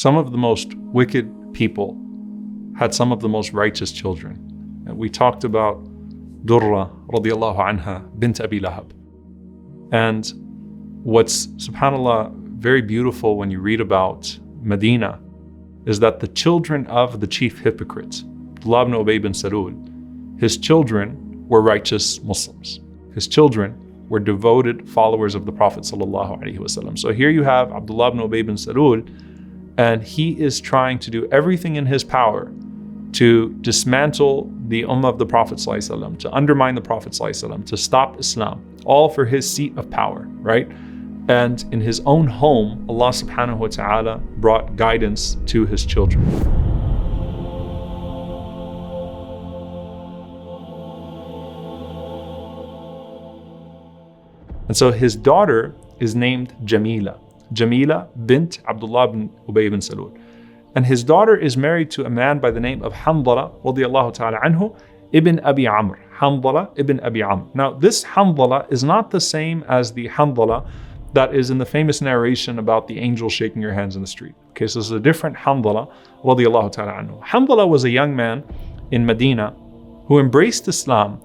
some of the most wicked people had some of the most righteous children. And we talked about Durra radiallahu anha bint Abi Lahab. And what's, subhanAllah, very beautiful when you read about Medina is that the children of the chief hypocrites, Abdullah ibn Ubay bin Salul, his children were righteous Muslims. His children were devoted followers of the Prophet ﷺ. So here you have Abdullah ibn Ubay bin Salul, and he is trying to do everything in his power to dismantle the ummah of the Prophet ﷺ, to undermine the Prophet ﷺ, to stop Islam, all for his seat of power, right? And in his own home, Allah subhanahu wa ta'ala brought guidance to his children. And so his daughter is named Jamila bint Abdullah ibn Ubay bin Salul. And his daughter is married to a man by the name of Hanzala radiallahu ta'ala anhu ibn Abi Amr. Hanzala ibn Abi Amr. Now this Hanzala is not the same as the Hanzala that is in the famous narration about the angel shaking your hands in the street. Okay, so this is a different Hanzala radiallahu ta'ala anhu. Hanzala was a young man in Medina who embraced Islam,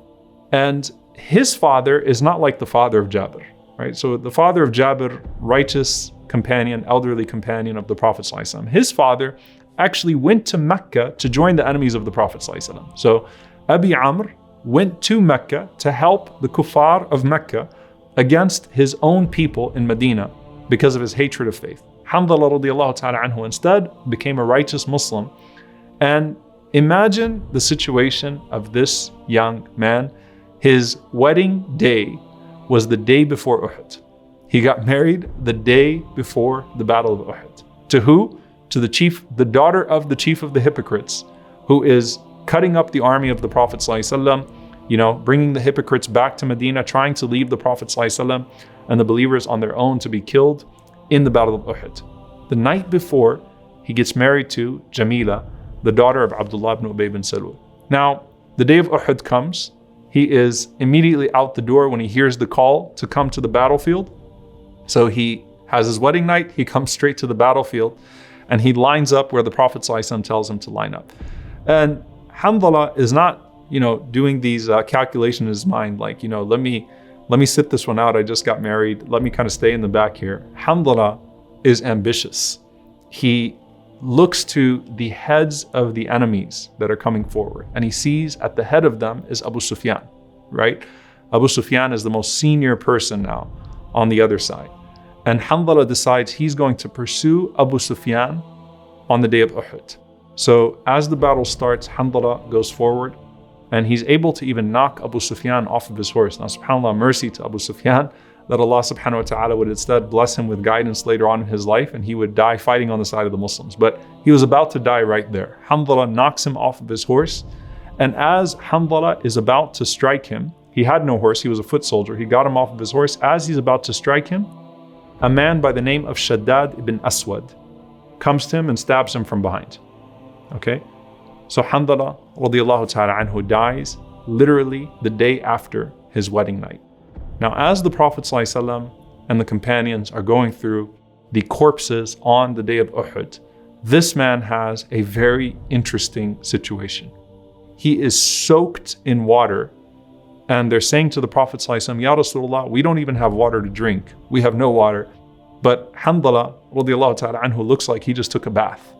and his father is not like the father of Jabir, right? So the father of Jabir, righteous companion, elderly companion of the Prophet ﷺ. His father actually went to Mecca to join the enemies of the Prophet ﷺ. So Abi Amr went to Mecca to help the kuffar of Mecca against his own people in Medina because of his hatred of faith. Hanzala radiallahu ta'ala anhu instead became a righteous Muslim. And imagine the situation of this young man. His wedding day was the day before Uhud. He got married the day before the Battle of Uhud. To who? To the daughter of the chief of the hypocrites, who is cutting up the army of the Prophet ﷺ, bringing the hypocrites back to Medina, trying to leave the Prophet ﷺ and the believers on their own to be killed in the Battle of Uhud. The night before, he gets married to Jamila, the daughter of Abdullah ibn Ubay bin Salul. Now, the day of Uhud comes. He is immediately out the door when he hears the call to come to the battlefield. So he has his wedding night, he comes straight to the battlefield, and he lines up where the Prophet ﷺ tells him to line up. And Hanzala is not, doing these calculations in his mind, like, let me sit this one out. I just got married. Let me kind of stay in the back here. Hanzala is ambitious. He looks to the heads of the enemies that are coming forward, and he sees at the head of them is Abu Sufyan, right? Abu Sufyan is the most senior person now on the other side. And Hanzala decides he's going to pursue Abu Sufyan on the day of Uhud. So as the battle starts, Hanzala goes forward, and he's able to even knock Abu Sufyan off of his horse. Now, subhanAllah, mercy to Abu Sufyan, that Allah subhanahu wa ta'ala would instead bless him with guidance later on in his life, and he would die fighting on the side of the Muslims. But he was about to die right there. Hanzala knocks him off of his horse, and as Hanzala is about to strike him, he had no horse, he was a foot soldier, he got him off of his horse. As he's about to strike him, a man by the name of Shaddad ibn Aswad comes to him and stabs him from behind. Okay? So Hanzala radiallahu ta'ala anhu dies literally the day after his wedding night. Now, as the Prophet ﷺ and the companions are going through the corpses on the day of Uhud, this man has a very interesting situation. He is soaked in water, and they're saying to the Prophet ﷺ, Ya Rasulullah, we don't even have water to drink. We have no water. But Hanzala radiallahu ta'ala anhu looks like he just took a bath.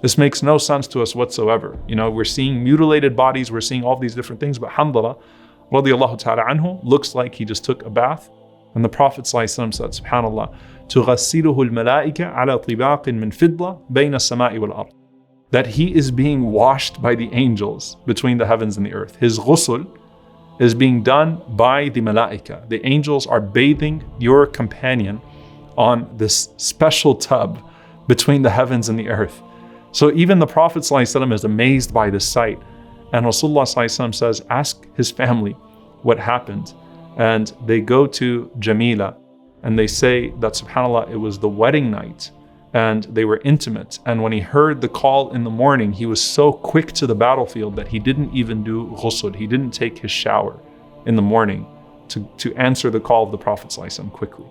This makes no sense to us whatsoever. We're seeing mutilated bodies, we're seeing all these different things, but Hanzala radiallahu ta'ala anhu looks like he just took a bath. And the Prophet ﷺ said, subhanAllah, تُغَسِّلُهُ الْمَلَائِكَ عَلَى طِبَاقٍ مِّن فِضَّةٍ بَيْنَ السَّمَاءِ وَالْأَرْضِ. That he is being washed by the angels between the heavens and the earth. His ghusl is being done by the malaika. The angels are bathing your companion on this special tub between the heavens and the earth. So even the Prophet ﷺ is amazed by this sight. And Rasulullah ﷺ says, ask his family what happened. And they go to Jamila and they say that, subhanAllah, it was the wedding night and they were intimate. And when he heard the call in the morning, he was so quick to the battlefield that he didn't even do ghusl. He didn't take his shower in the morning to answer the call of the Prophet ﷺ quickly.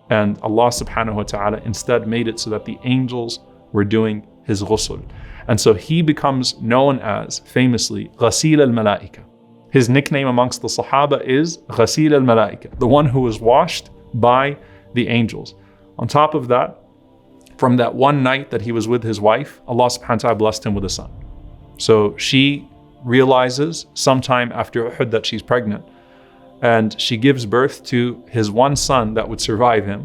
And Allah subhanahu wa ta'ala instead made it so that the angels were doing his ghusl. And so he becomes known as, famously, Ghasil al-Malaika. His nickname amongst the Sahaba is Ghasil al-Malaika, the one who was washed by the angels. On top of that, from that one night that he was with his wife, Allah subhanahu wa ta'ala blessed him with a son. So she realizes sometime after Uhud that she's pregnant, and she gives birth to his one son that would survive him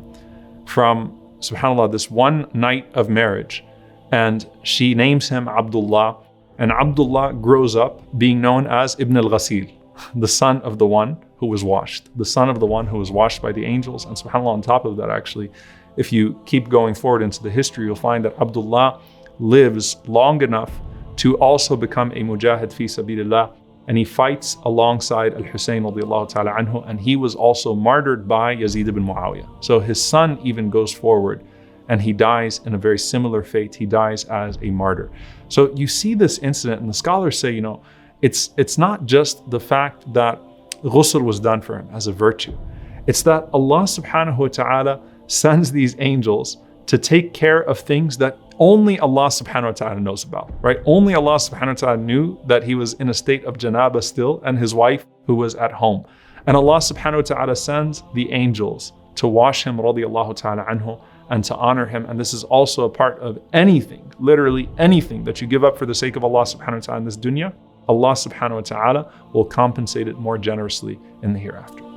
from, subhanAllah, this one night of marriage. And she names him Abdullah, and Abdullah grows up being known as Ibn al-Ghasil, the son of the one who was washed, the son of the one who was washed by the angels. And subhanAllah, on top of that, actually, if you keep going forward into the history, you'll find that Abdullah lives long enough to also become a mujahid fi sabilillah, and he fights alongside Al-Hussein radiallahu ta'ala anhu, and he was also martyred by Yazid ibn Muawiyah. So his son even goes forward and he dies in a very similar fate. He dies as a martyr. So you see this incident, and the scholars say, it's not just the fact that ghusl was done for him as a virtue. It's that Allah subhanahu wa ta'ala sends these angels to take care of things that only Allah subhanahu wa ta'ala knows about, right? Only Allah subhanahu wa ta'ala knew that he was in a state of janaba still, and his wife who was at home. And Allah subhanahu wa ta'ala sends the angels to wash him radiallahu ta'ala anhu and to honor him. And this is also a part of anything, literally anything that you give up for the sake of Allah subhanahu wa ta'ala in this dunya, Allah subhanahu wa ta'ala will compensate it more generously in the hereafter.